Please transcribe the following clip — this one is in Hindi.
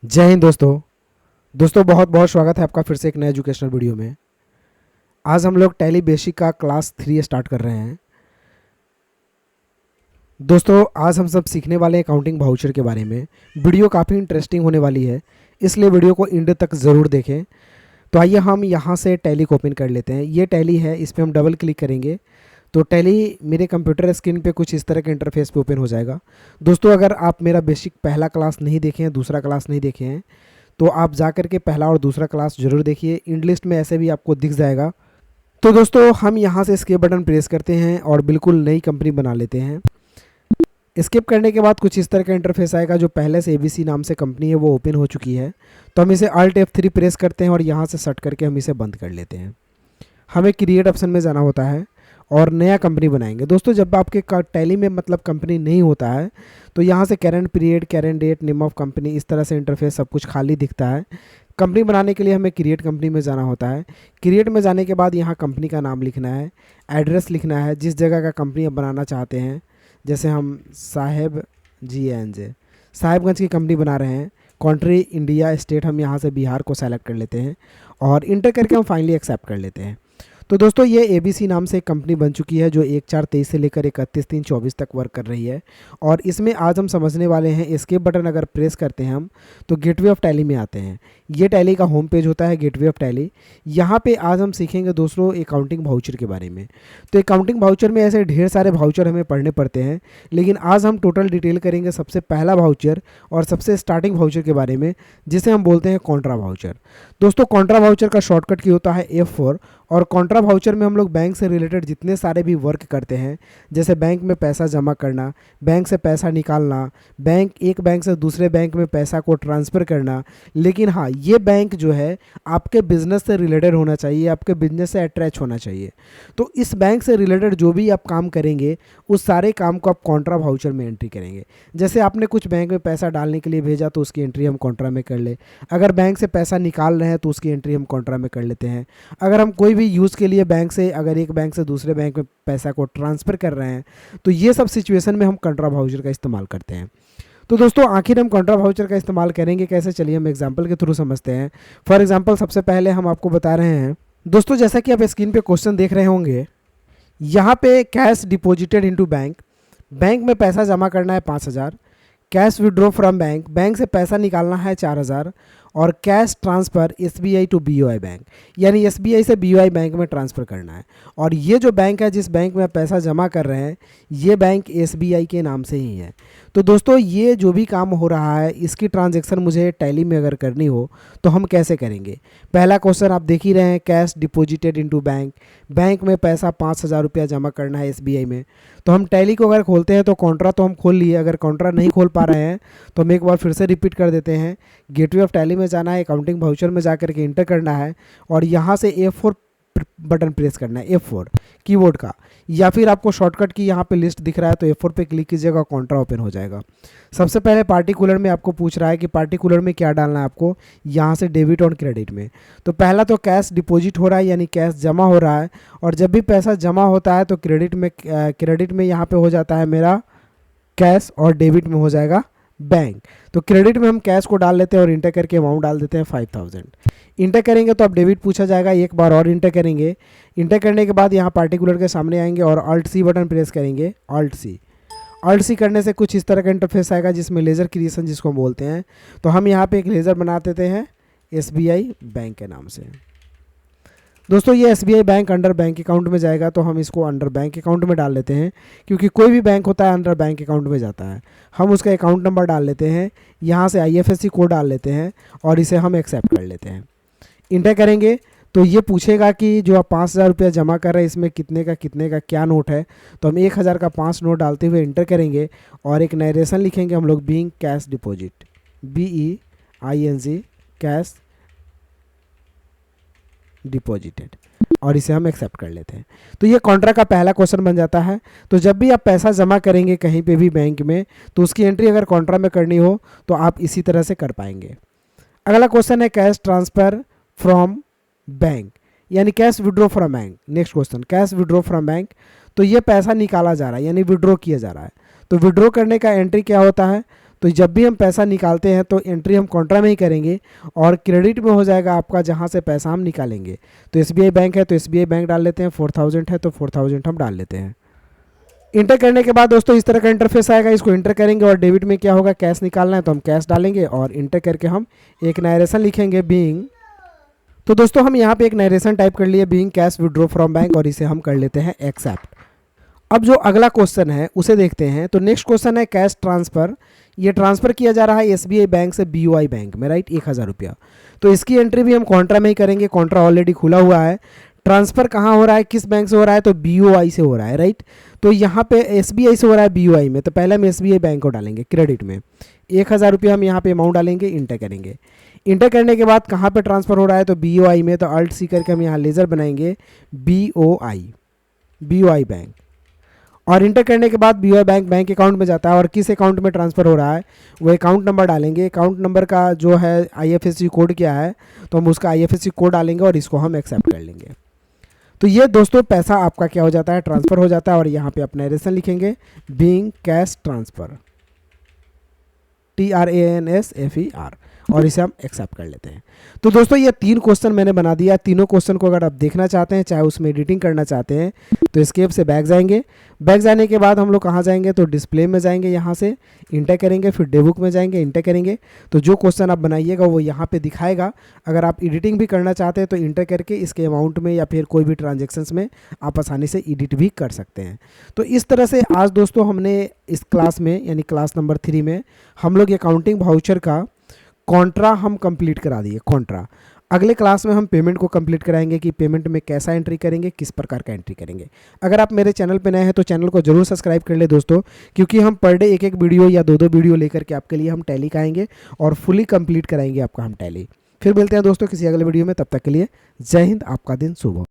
जय हिंद दोस्तों बहुत बहुत स्वागत है आपका फिर से एक नया एजुकेशनल वीडियो में। आज हम लोग टैली बेसिक का क्लास 3 स्टार्ट कर रहे हैं। दोस्तों आज हम सब सीखने वाले हैं अकाउंटिंग वाउचर के बारे में। वीडियो काफ़ी इंटरेस्टिंग होने वाली है, इसलिए वीडियो को एंड तक ज़रूर देखें। तो आइए हम यहाँ से टैली को ओपन कर लेते हैं। ये टैली है, इस पर हम डबल क्लिक करेंगे तो टैली मेरे कंप्यूटर स्क्रीन पे कुछ इस तरह के इंटरफेस पे ओपन हो जाएगा। दोस्तों अगर आप मेरा बेसिक पहला क्लास नहीं देखे हैं, दूसरा क्लास नहीं देखे हैं, तो आप जा कर के पहला और दूसरा क्लास जरूर देखिए। इंड लिस्ट में ऐसे भी आपको दिख जाएगा। तो दोस्तों हम यहाँ से स्केप बटन प्रेस करते हैं और बिल्कुल नई कंपनी बना लेते हैं। स्किप करने के बाद कुछ इस तरह का इंटरफेस आएगा। जो पहले से एबीसी नाम से कंपनी है वो ओपन हो चुकी है, तो हम इसे Alt F3 प्रेस करते हैं और यहाँ से सर्च करके हम इसे बंद कर लेते हैं। हमें क्रिएट ऑप्शन में जाना होता है और नया कंपनी बनाएंगे। दोस्तों जब आपके टैली में मतलब कंपनी नहीं होता है तो यहाँ से current period, current date, name of company, इस तरह से इंटरफेस सब कुछ खाली दिखता है। कंपनी बनाने के लिए हमें क्रिएट कंपनी में जाना होता है। क्रिएट में जाने के बाद यहाँ कंपनी का नाम लिखना है, एड्रेस लिखना है, जिस जगह का कंपनी आप बनाना चाहते हैं। जैसे हम साहेबगंज की कंपनी बना रहे हैं। कंट्री इंडिया, स्टेट हम यहाँ से बिहार को सेलेक्ट कर लेते हैं और इंटर करके हम फाइनली एक्सेप्ट कर लेते हैं। तो दोस्तों ये एबीसी नाम से एक कंपनी बन चुकी है जो 1/4/23 से लेकर 31/3/24 तक वर्क कर रही है। और इसमें आज हम समझने वाले हैं, एस्केप बटन अगर प्रेस करते हैं हम तो गेटवे ऑफ टैली में आते हैं। ये टैली का होम पेज होता है, गेटवे ऑफ टैली। यहाँ पे आज हम सीखेंगे दोस्तों अकाउंटिंग वाउचर के बारे में। तो अकाउंटिंग वाउचर में ऐसे ढेर सारे वाउचर हमें पढ़ने पड़ते हैं, लेकिन आज हम टोटल डिटेल करेंगे सबसे पहला वाउचर और सबसे स्टार्टिंग वाउचर के बारे में, जिसे हम बोलते हैं कॉन्ट्रा वाउचर। दोस्तों कॉन्ट्रा वाउचर का शॉर्टकट की होता है F4। और कॉन्ट्रा वाउचर में हम लोग बैंक से रिलेटेड जितने सारे भी वर्क करते हैं, जैसे बैंक में पैसा जमा करना, बैंक से पैसा निकालना, एक बैंक से दूसरे बैंक में पैसा को ट्रांसफ़र करना। लेकिन हाँ, ये बैंक जो है आपके बिजनेस से रिलेटेड होना चाहिए, आपके बिजनेस से अटैच होना चाहिए। तो इस बैंक से रिलेटेड जो भी आप काम करेंगे उस सारे काम को आप कॉन्ट्रा वाउचर में एंट्री करेंगे। जैसे आपने कुछ बैंक में पैसा डालने के लिए भेजा तो उसकी एंट्री हम कॉन्ट्रा में कर ले। अगर बैंक से पैसा निकाल रहे हैं तो उसकी एंट्री हम कॉन्ट्रा में कर लेते हैं। अगर हम कोई भी यूज़ के लिए बैंक से, अगर एक बैंक से दूसरे बैंक में पैसा को ट्रांसफ़र कर रहे हैं, तो ये सब सिचुएशन में हम कॉन्ट्रा वाउचर का इस्तेमाल करते हैं। तो दोस्तों आखिर हम कॉन्ट्रा वाउचर का इस्तेमाल करेंगे कैसे, चलिए हम एग्जांपल के थ्रू समझते हैं। फॉर एग्जांपल सबसे पहले हम आपको बता रहे हैं दोस्तों, जैसा कि आप स्क्रीन पे क्वेश्चन देख रहे होंगे, यहाँ पे cash deposited into bank, bank में पैसा जमा करना है 5,000। Cash withdraw from bank, bank से पैसा निकालना है 4,000। और cash transfer SBI to BOI bank, यानी एसबीआई से बीओआई बैंक में ट्रांसफ़र करना है। और ये जो बैंक है, जिस बैंक में आप पैसा जमा कर रहे हैं, ये बैंक एसबीआई के नाम से ही है। तो दोस्तों ये जो भी काम हो रहा है, इसकी ट्रांजैक्शन मुझे टैली में अगर करनी हो तो हम कैसे करेंगे। पहला क्वेश्चन आप देख ही रहे हैं, cash deposited into bank, bank में पैसा 5,000 रुपया जमा करना है एसबीआई में। तो हम टैली को अगर खोलते हैं तो कॉन्ट्रा तो हम खोल लिए, अगर कॉन्ट्रा नहीं खोल पा रहे हैं तो हम एक बार फिर से रिपीट कर देते हैं। गेटवे ऑफ टैली में जाना है, अकाउंटिंग वाउचर में जाकर के इंटर करना है और यहाँ से F4 बटन प्रेस करना है, F4 कीबोर्ड का, या फिर आपको शॉर्टकट की यहाँ पे लिस्ट दिख रहा है तो F4 पे क्लिक कीजिएगा, कॉन्ट्रा ओपन हो जाएगा। सबसे पहले पार्टिकुलर में आपको पूछ रहा है कि पार्टिकुलर में क्या डालना है आपको, यहाँ से डेबिट और क्रेडिट में। तो पहला तो कैश डिपॉजिट हो रहा है, यानी कैश जमा हो रहा है। और जब भी पैसा जमा होता है तो क्रेडिट में यहाँ पे हो जाता है मेरा कैश और डेबिट में हो जाएगा बैंक। तो क्रेडिट में हम कैश को डाल लेते हैं और इंटर करके अमाउंट डाल देते हैं 5,000। इंटर करेंगे तो अब डेबिट पूछा जाएगा, एक बार और इंटर करेंगे। इंटर करने के बाद यहाँ पार्टिकुलर के सामने आएंगे और Alt C बटन प्रेस करेंगे, Alt C करने से कुछ इस तरह का इंटरफेस आएगा जिसमें लेज़र क्रिएशन जिसको हम बोलते हैं। तो हम यहाँ पे एक लेज़र बना देते हैं एसबीआई बैंक के नाम से। दोस्तों ये SBI bank under bank account में जाएगा, तो हम इसको अंडर बैंक अकाउंट में डाल लेते हैं, क्योंकि कोई भी बैंक होता है अंडर बैंक अकाउंट में जाता है। हम उसका अकाउंट नंबर डाल लेते हैं, यहाँ से IFSC कोड डाल लेते हैं और इसे हम एक्सेप्ट कर लेते हैं। इंटर करेंगे तो ये पूछेगा कि जो आप 5,000 रुपया जमा कर रहे हैं इसमें कितने का क्या नोट है। तो हम 1,000 का 5 नोट डालते हुए इंटर करेंगे और एक नरेशन लिखेंगे हम लोग, being cash deposit, BEING cash deposited, और इसे हम एक्सेप्ट कर लेते हैं। तो ये कॉन्ट्रा का पहला क्वेश्चन बन जाता है। तो जब भी आप पैसा जमा करेंगे कहीं पे भी बैंक में, तो उसकी एंट्री अगर कॉन्ट्रा में करनी हो तो आप इसी तरह से कर पाएंगे। अगला क्वेश्चन है कैश ट्रांसफ़र फ्रॉम बैंक, यानी cash withdraw from bank. Next question, cash withdraw from bank, तो ये पैसा निकाला जा रहा है यानी विड्रॉ किया जा रहा है। तो विड्रॉ करने का एंट्री क्या होता है, तो जब भी हम पैसा निकालते हैं तो एंट्री हम कॉन्ट्रा में ही करेंगे और क्रेडिट में हो जाएगा आपका जहाँ से पैसा हम निकालेंगे। तो SBI बैंक है तो SBI बैंक डाल लेते हैं, 4000 है तो 4000 हम डाल लेते हैं। इंटर करने के बाद दोस्तों इस तरह का इंटरफेस आएगा, इसको इंटर करेंगे और डेबिट में क्या होगा, कैश निकालना है तो हम कैश डालेंगे और इंटर करके हम एक नरेशन लिखेंगे बीइंग। तो दोस्तों हम यहाँ पे एक नरेशन टाइप कर लिए being cash withdraw from bank और इसे हम कर लेते हैं एक्सेप्ट। अब जो अगला क्वेश्चन है उसे देखते हैं। तो नेक्स्ट क्वेश्चन है कैश ट्रांसफ़र। ये ट्रांसफ़र किया जा रहा है SBI बैंक से BOI बैंक में, राइट, 1000 रुपया। तो इसकी एंट्री भी हम कॉन्ट्रा में ही करेंगे, कॉन्ट्रा ऑलरेडी खुला हुआ है। ट्रांसफ़र कहाँ हो रहा है, किस बैंक से हो रहा है, तो BOI से हो रहा है, राइट। तो यहाँ पे SBI से हो रहा है BOI में, तो पहले हम SBI बैंक को डालेंगे क्रेडिट में, 1000 रुपया हम यहाँ पे अमाउंट डालेंगे, इंटर करेंगे। इंटर करने के बाद कहाँ पे ट्रांसफ़र हो रहा है, तो BOI में, तो अल्ट सी करके हम यहाँ लेज़र बनाएंगे BOI बैंक। और इंटर करने के बाद BOI बैंक बैंक अकाउंट में जाता है और किस अकाउंट में ट्रांसफ़र हो रहा है वो अकाउंट नंबर डालेंगे। अकाउंट नंबर का जो है IFSC कोड क्या है, तो हम उसका IFSC कोड डालेंगे और इसको हम एक्सेप्ट कर लेंगे। तो ये दोस्तों पैसा आपका क्या हो जाता है, ट्रांसफ़र हो जाता है। और यहाँ पे आप नरेशन लिखेंगे बीइंग कैश ट्रांसफ़र, TRANSFER, और इसे हम एक्सेप्ट कर लेते हैं। तो दोस्तों ये 3 क्वेश्चन मैंने बना दिया। तीनों क्वेश्चन को अगर आप देखना चाहते हैं, चाहे उसमें एडिटिंग करना चाहते हैं, तो एस्केप से बैक जाएंगे। बैक जाने के बाद हम लोग कहाँ जाएंगे, तो डिस्प्ले में जाएंगे, यहाँ से इंटर करेंगे, फिर डेबुक में जाएंगे, इंटर करेंगे। तो जो क्वेश्चन आप बनाइएगा वो यहाँ पे दिखाएगा। अगर आप एडिटिंग भी करना चाहते हैं तो इंटर करके इसके अमाउंट में या फिर कोई भी ट्रांजेक्शन्स में आप आसानी से एडिट भी कर सकते हैं। तो इस तरह से आज दोस्तों हमने इस क्लास में, यानी क्लास नंबर 3 में, हम लोग अकाउंटिंग वाउचर का कॉन्ट्रा हम कंप्लीट करा दिए, कॉन्ट्रा। अगले क्लास में हम पेमेंट को कंप्लीट कराएंगे कि पेमेंट में कैसा एंट्री करेंगे, किस प्रकार का एंट्री करेंगे। अगर आप मेरे चैनल पे नए हैं तो चैनल को जरूर सब्सक्राइब कर ले दोस्तों, क्योंकि हम पर डे एक वीडियो या 2 वीडियो लेकर के आपके लिए हम टैली का आएंगे और फुली कंप्लीट कराएंगे आपका हम टैली। फिर मिलते हैं दोस्तों किसी अगले वीडियो में, तब तक के लिए जय हिंद, आपका दिन शुभ हो।